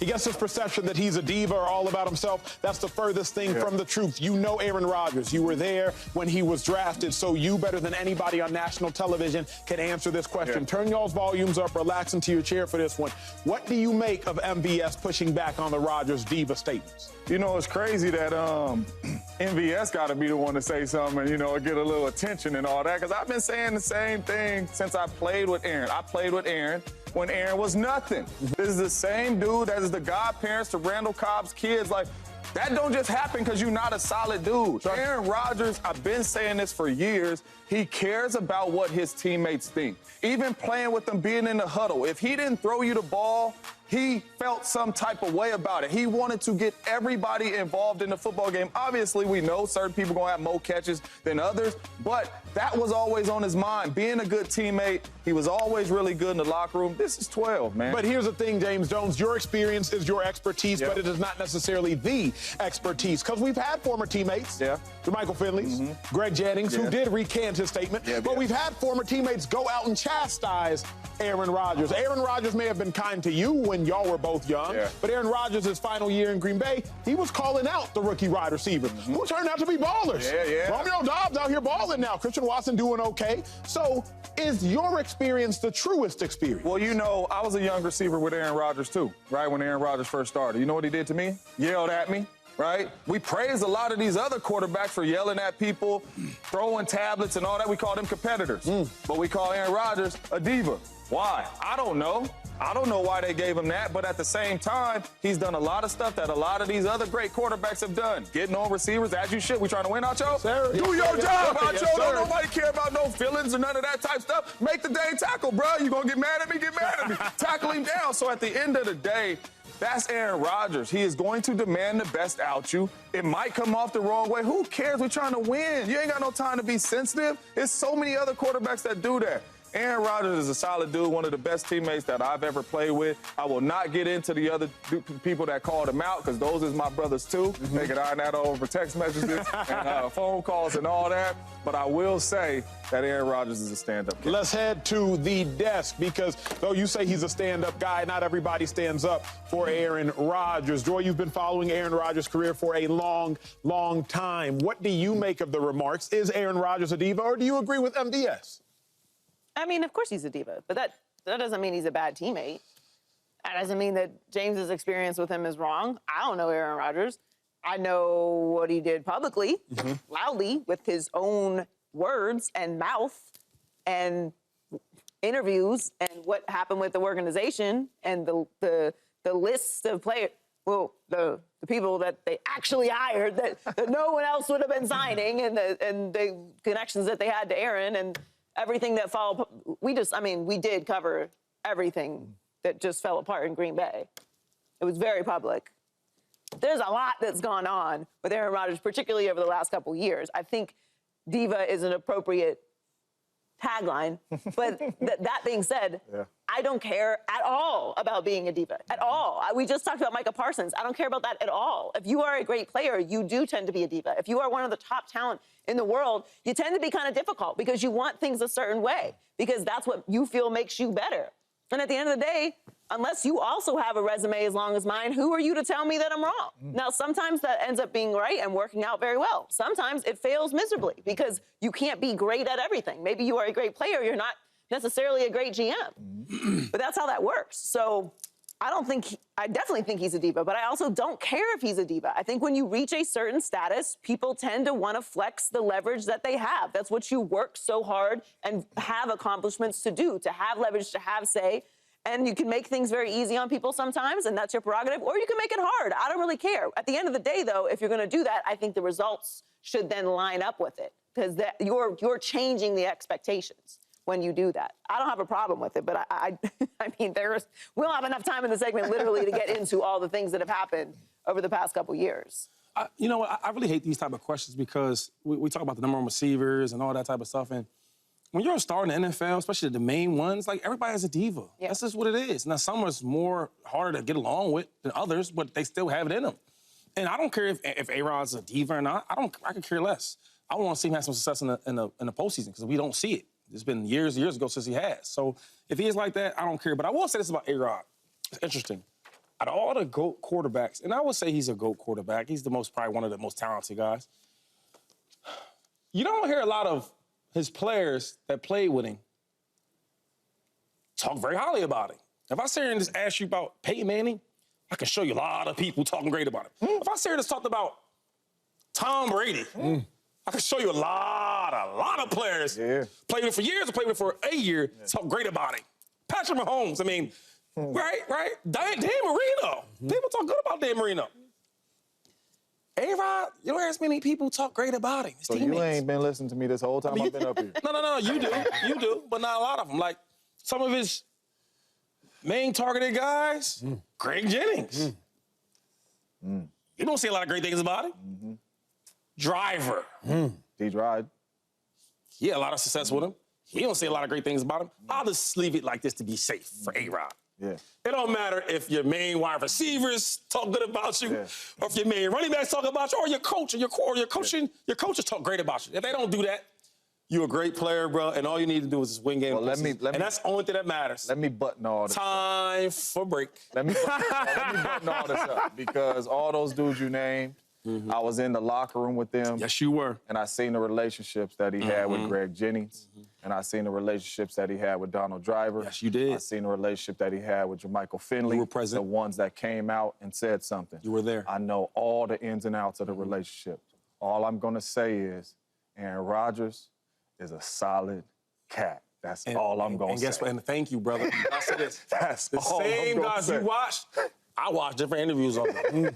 He gets this perception that he's a diva or all about himself. That's the furthest thing from the truth. You know Aaron Rodgers. You were there when he was drafted, so you, better than anybody on national television, can answer this question. Turn y'all's volumes up, relax into your chair for this one. What do you make of MVS pushing back on the Rodgers diva statements? You know, it's crazy that MVS got to be the one to say something and, you know, get a little attention and all that, because I've been saying the same thing since I played with Aaron. I played with Aaron when Aaron was nothing. This is the same dude that is the godparents to Randall Cobb's kids. Like, that don't just happen because you're not a solid dude. Aaron Rodgers, I've been saying this for years, he cares about what his teammates think. Even playing with them, being in the huddle, if he didn't throw you the ball, he felt some type of way about it. He wanted to get everybody involved in the football game. Obviously, we know certain people going to have more catches than others, but that was always on his mind. Being a good teammate, he was always really good in the locker room. This is 12, man. But here's the thing, James Jones. Your experience is your expertise, but it is not necessarily the expertise, because we've had former teammates, Michael Finley's, Greg Jennings, who did recant his statement, but we've had former teammates go out and chastise Aaron Rodgers. Aaron Rodgers may have been kind to you when y'all were both young, but Aaron Rodgers' his final year in Green Bay, he was calling out the rookie wide receivers who turned out to be ballers. Romeo Doubs out here balling now. Christian Watson doing okay. So is your experience the truest experience? Well, you know, I was a young receiver with Aaron Rodgers too, right, when Aaron Rodgers first started. You know what he did to me? Yelled at me. Right? We praise a lot of these other quarterbacks for yelling at people, throwing tablets and all that. We call them competitors. But we call Aaron Rodgers a diva. Why? I don't know. I don't know why they gave him that, but at the same time, he's done a lot of stuff that a lot of these other great quarterbacks have done. Getting on receivers, as you should. We trying to win, Acho? Do your job, Acho. Don't nobody care about no feelings or none of that type stuff. Make the dang tackle, bro. You gonna get mad at me? Get mad at me. Tackle him down. So at the end of the day, that's Aaron Rodgers. He is going to demand the best out you. It might come off the wrong way. Who cares? We're trying to win. You ain't got no time to be sensitive. There's so many other quarterbacks that do that. Aaron Rodgers is a solid dude, one of the best teammates that I've ever played with. I will not get into the other people that called him out, because those is my brothers too. They can iron that over text messages and phone calls and all that. But I will say that Aaron Rodgers is a stand-up guy. Let's head to the desk, because though you say he's a stand-up guy, not everybody stands up for Aaron Rodgers. Joy, you've been following Aaron Rodgers' career for a long, long time. What do you make of the remarks? Is Aaron Rodgers a diva, or do you agree with MVS? I mean, of course he's a diva, but that doesn't mean he's a bad teammate. That doesn't mean that James's experience with him is wrong. I don't know Aaron Rodgers. I know what he did publicly, loudly, with his own words and mouth and interviews, and what happened with the organization and the list of players, well, the people that they actually hired that no one else would have been signing, and the connections that they had to Aaron and everything that followed. We did cover everything that just fell apart in Green Bay. It was very public. There's a lot that's gone on with Aaron Rodgers, particularly over the last couple years. I think diva is an appropriate tagline, but that being said, I don't care at all about being a diva, at all. We just talked about Micah Parsons. I don't care about that at all. If you are a great player, you do tend to be a diva. If you are one of the top talent in the world, you tend to be kind of difficult because you want things a certain way, because that's what you feel makes you better. And at the end of the day, unless you also have a resume as long as mine, who are you to tell me that I'm wrong? Now, sometimes that ends up being right and working out very well. Sometimes it fails miserably because you can't be great at everything. Maybe you are a great player, you're not necessarily a great GM. But that's how that works. So I definitely think he's a diva, but I also don't care if he's a diva. I think when you reach a certain status, people tend to want to flex the leverage that they have. That's what you work so hard and have accomplishments to do, to have leverage, to have say. And you can make things very easy on people sometimes, and that's your prerogative, or you can make it hard. I don't really care. At the end of the day, though, if you're going to do that, I think the results should then line up with it, because you're changing the expectations when you do that. I don't have a problem with it, but I mean, we don't have enough time in the segment literally to get into all the things that have happened over the past couple years. You know what? I really hate these type of questions, because we talk about the number of receivers and all that type of stuff, and when you're a star in the NFL, especially the main ones, like, everybody has a diva. That's just what it is. Now, some is more harder to get along with than others, but they still have it in them. And I don't care if A-Rod's a diva or not. I could care less. I want to see him have some success in the postseason, because we don't see it. It's been years and years ago since he has. So if he is like that, I don't care. But I will say this about A-Rod. It's interesting. out of all the GOAT quarterbacks, and I would say he's a GOAT quarterback. He's probably one of the most talented guys. You don't hear a lot of his players that played with him talk very highly about him. If I sit here and just ask you about Peyton Manning, I can show you a lot of people talking great about him. If I sit here and just talk about Tom Brady, I can show you a lot of players played with him for years or played with him for a year talk great about him. Patrick Mahomes, I mean, right? Dan Marino. People talk good about Dan Marino. A-Rod, you don't ask many people talk great about him. His so teammates. You ain't been listening to me this whole time I've been up here. No, you do, but not a lot of them. Like some of his main targeted guys, Greg Jennings. You don't see a lot of great things about him. Driver. D-Drive. He had a lot of success with him. He don't say a lot of great things about him. I'll just leave it like this to be safe for A-Rod. Yeah. It don't matter if your main wide receivers talk good about you, or if your main running backs talk about you, or your coach, or your coaches talk great about you. If they don't do that, you're a great player, bro, and all you need to do is just win games. And that's the only thing that matters. Let me button all this Time for break. Let me button all this up, because all those dudes you named, I was in the locker room with them. Yes, you were. And I seen the relationships that he had with Greg Jennings. And I seen the relationships that he had with Donald Driver. Yes, you did. I seen the relationship that he had with Jermichael Finley. You were present. The ones that came out and said something. You were there. I know all the ins and outs of the relationship. All I'm going to say is Aaron Rodgers is a solid cat. That's all I'm going to say. And guess what? And thank you, brother. I said this. That's the all same I'm gonna guys say. you watched, I watched different interviews of them.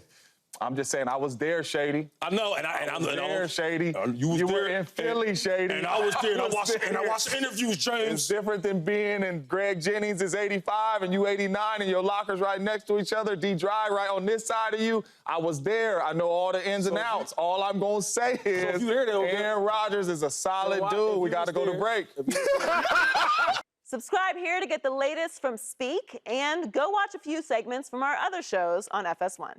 I'm just saying, I was there, Shady. I know, and I'm there, Shady. You were in Philly, Shady. And I was there, and I watched interviews, James. It's different than being in Greg Jennings is 85 and you 89 and your lockers right next to each other, D-Dry right on this side of you. I was there. I know all the ins and outs. All I'm going to say is Aaron Rodgers is a solid dude. We got to go to break. Subscribe here to get the latest from Speak, and go watch a few segments from our other shows on FS1.